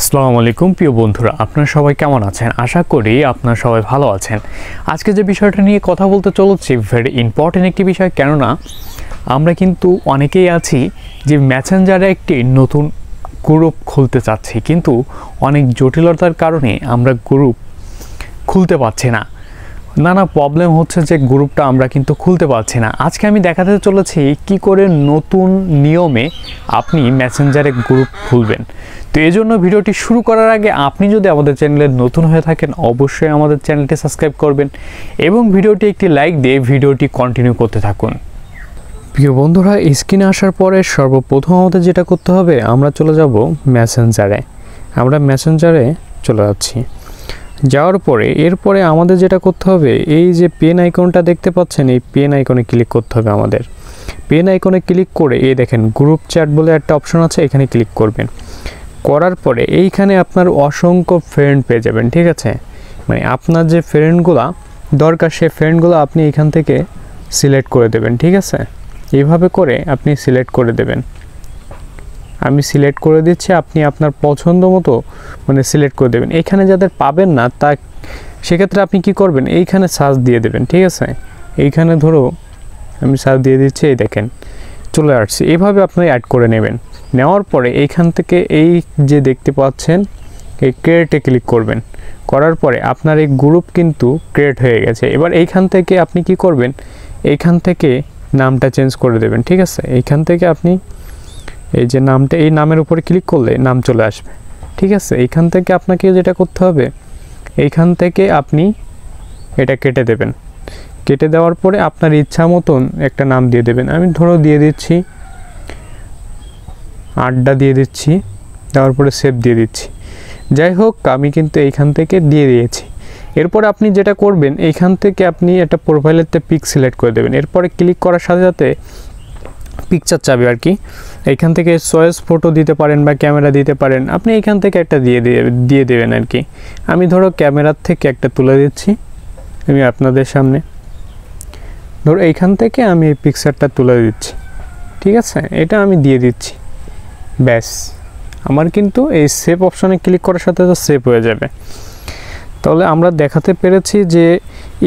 আসসালামু আলাইকুম প্রিয় বন্ধুরা, আপনারা সবাই কেমন আছেন? আশা করি আপনারা সবাই ভালো আছেন। আজকে যে বিষয়টা নিয়ে কথা বলতে চলেছি ভেরি ইম্পর্টেন্ট একটি বিষয়, কেননা আমরা কিন্তু অনেকেই আছি যে মেসেঞ্জারে একটি নতুন গ্রুপ খুলতে চাচ্ছি, কিন্তু অনেক জটিলতার কারণে আমরা গ্রুপ খুলতে পারছি না। নানা প্রবলেম হচ্ছে যে গ্রুপটা আমরা কিন্তু খুলতে পারছি না। আজকে আমি দেখাতে চলেছি কি করে নতুন নিয়মে আপনি মেসেঞ্জারে গ্রুপ খুলবেন। তো এই জন্য ভিডিওটি শুরু করার আগে আপনি যদি আমাদের চ্যানেলে নতুন হয়ে থাকেন অবশ্যই আমাদের চ্যানেলটি সাবস্ক্রাইব করবেন এবং ভিডিওটি একটি লাইক দিয়ে ভিডিওটি কন্টিনিউ করতে থাকুন। প্রিয় বন্ধুরা, স্ক্রিনে আসার পরে সর্বপ্রথম আমাদের যেটা করতে হবে, আমরা চলে যাব মেসেঞ্জারে। আমরা মেসেঞ্জারে চলে যাচ্ছি। যাওয়ার পরে এরপরে আমাদের যেটা করতে হবে, এই যে পেন আইকনটা দেখতে পাচ্ছেন, এই পেন আইকনে ক্লিক করতে হবে আমাদের। পেন আইকনে ক্লিক করে এই দেখেন গ্রুপ চ্যাট বলে একটা অপশন আছে, এখানে ক্লিক করবেন। করার পরে এইখানে আপনার অসংখ্য ফ্রেন্ড পেয়ে যাবেন, ঠিক আছে? মানে আপনার যে ফ্রেন্ডগুলো দরকার সেই ফ্রেন্ডগুলো আপনি এখান থেকে সিলেক্ট করে দেবেন, ঠিক আছে? এইভাবে করে আপনি সিলেক্ট করে দেবেন। আমি সিলেক্ট করে দিচ্ছি, আপনি আপনার পছন্দ মতো মানে সিলেক্ট করে দেবেন। এইখানে যাদের পাবেন না তা সেক্ষেত্রে আপনি কি করবেন, এইখানে সার্চ দিয়ে দেবেন, ঠিক আছে? এইখানে ধরো আমি সার্চ দিয়ে দিচ্ছি, এই দেখেন চলে আসছে। এইভাবে আপনি অ্যাড করে নেবেন। নেওয়ার পরে এইখান থেকে এই যে দেখতে পাচ্ছেন এই ক্রিয়েটে ক্লিক করবেন। করার পরে আপনার এই গ্রুপ কিন্তু ক্রিয়েট হয়ে গেছে। এবার এইখান থেকে আপনি কি করবেন, এইখান থেকে নামটা চেঞ্জ করে দেবেন, ঠিক আছে? এইখান থেকে আপনি এই যে নামটা, এই নামের উপরে ক্লিক করলে নাম চলে আসবে, ঠিক আছে? এইখান থেকে আপনাকে যেটা করতে হবে, এইখান থেকে আপনি এটা কেটে দেবেন। কেটে দেওয়ার পরে আপনার ইচ্ছা মতন একটা নাম দিয়ে দেবেন। আমি ধরো দিয়ে দিচ্ছি আড্ডা দিয়ে দিচ্ছি, দেওয়ার পরে সেভ দিয়ে দিচ্ছি। যাই হোক, আমি কিন্তু এইখান থেকে দিয়ে দিয়েছি। এরপর আপনি যেটা করবেন, এইখান থেকে আপনি একটা প্রোফাইলেরতে পিক সিলেক্ট করে দেবেন। এরপরে ক্লিক করার সাথে সাথে পিকচার চাবে আর কি। এইখান থেকে চয়েস ফটো দিতে পারেন বা ক্যামেরা দিতে পারেন, আপনি এইখান থেকে একটা দিয়ে দেবেন আর কি। আমি ধরো ক্যামেরার থেকে একটা তুলে দিচ্ছি আমি আপনাদের সামনে। ধরো এইখান থেকে আমি এই পিকচারটা তুলে দিচ্ছি, ঠিক আছে? এটা আমি দিয়ে দিচ্ছি, ব্যাস আমার কিন্তু এই সেভ অপশনে ক্লিক করার সাথে সাথে সেভ হয়ে যাবে। তাহলে আমরা দেখাতে পেরেছি যে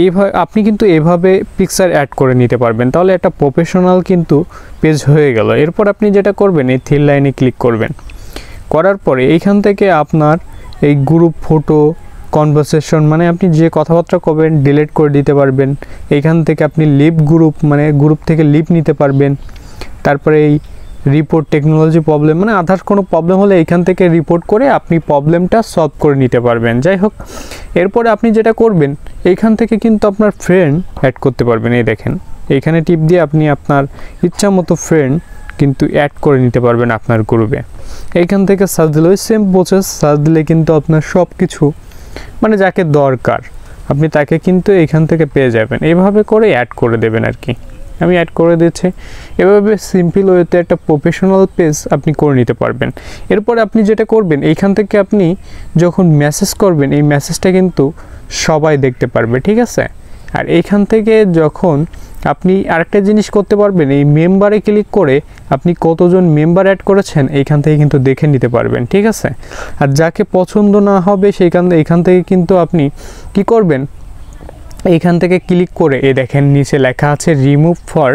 এইভাবে আপনি কিন্তু এভাবে পিকচার অ্যাড করে নিতে পারবেন। তাহলে একটা প্রফেশনাল কিন্তু পেজ হয়ে গেল। এরপর আপনি যেটা করবেন, এই থ্রি লাইনে ক্লিক করবেন। করার পরে এইখান থেকে আপনার এই গ্রুপ ফটো কনভারসেশন মানে আপনি যে কথাবার্তা করবেন ডিলিট করে দিতে পারবেন। এইখান থেকে আপনি লিভ গ্রুপ মানে গ্রুপ থেকে লিভ নিতে পারবেন। তারপরে এই রিপোর্ট টেকনোলজি প্রবলেম মানে আদার্স কোনো প্রবলেম হলে এইখান থেকে রিপোর্ট করে আপনি প্রবলেমটা সলভ করে নিতে পারবেন। যাই হোক, এরপরে আপনি যেটা করবেন, এইখান থেকে কিন্তু আপনার ফ্রেন্ড অ্যাড করতে পারবেন। এই দেখেন এইখানে টিপ দিয়ে আপনি আপনার ইচ্ছা মতো ফ্রেন্ড কিন্তু অ্যাড করে নিতে পারবেন আপনার গ্রুপে। এইখান থেকে সার্চ দিলে ওই সেম প্রসেস, সার্চ দিলে কিন্তু আপনার সব কিছু মানে যাকে দরকার আপনি তাকে কিন্তু এইখান থেকে পেয়ে যাবেন। এইভাবে করে অ্যাড করে দেবেন আর কি। আমি অ্যাড করে দিচ্ছি। এভাবে সিম্পল ওয়েতে একটা প্রফেশনাল পেজ আপনি করে নিতে পারবেন। এরপরে আপনি যেটা করবেন, এইখান থেকে আপনি যখন মেসেজ করবেন এই মেসেজটা কিন্তু সবাই দেখতে পারবে, ঠিক আছে? আর এইখান থেকে যখন আপনি আরেকটা জিনিস করতে পারবেন, এই মেম্বারে ক্লিক করে আপনি কতজন মেম্বার অ্যাড করেছেন এইখান থেকে কিন্তু দেখে নিতে পারবেন, ঠিক আছে? আর যাকে পছন্দ না হবে এইখান থেকে কিন্তু আপনি কি করবেন, এইখান থেকে ক্লিক করে এই দেখেন নিচে লেখা আছে রিমুভ ফর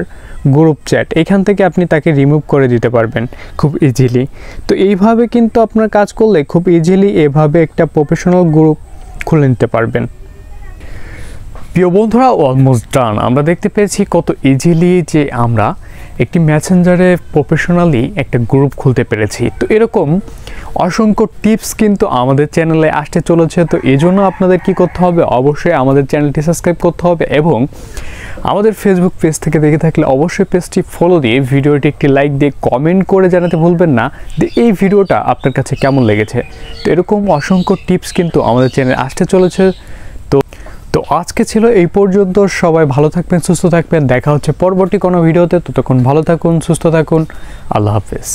গ্রুপ চ্যাট, এখান থেকে আপনি তাকে রিমুভ করে দিতে পারবেন খুব ইজিলি। তো এইভাবে কিন্তু আপনার কাজ করলে খুব ইজিলি এভাবে একটা প্রফেশনাল গ্রুপ খুলে নিতে পারবেন। প্রিয় বন্ধুরা, অলমোস্ট ডান। আমরা দেখতে পেয়েছি কত ইজিলি যে আমরা একটি মেসেঞ্জারে প্রফেশনালি একটা গ্রুপ খুলতে পেরেছি। তো এরকম অসংখ্য টিপস কিন্তু আমাদের চ্যানেলে আসতে চলেছে। তো এই জন্য আপনাদের কি করতে হবে, অবশ্যই আমাদের চ্যানেলটি সাবস্ক্রাইব করতে হবে এবং আমাদের ফেসবুক পেজ থেকে দেখে থাকলে অবশ্যই পেজটি ফলো দিয়ে ভিডিওটি একটি লাইক দিয়ে কমেন্ট করে জানাতে ভুলবেন না যে এই ভিডিওটা আপনার কাছে কেমন লেগেছে। তো এরকম অসংখ্য টিপস কিন্তু আমাদের চ্যানেলে আসতে চলেছে। তো আজকে ছিল এই পর্যন্ত। সবাই ভালো থাকবেন, সুস্থ থাকবেন। দেখা হচ্ছে পরবর্তী কোনো ভিডিওতে। ততক্ষণ ভালো থাকুন, সুস্থ থাকুন। আল্লাহ হাফেজ।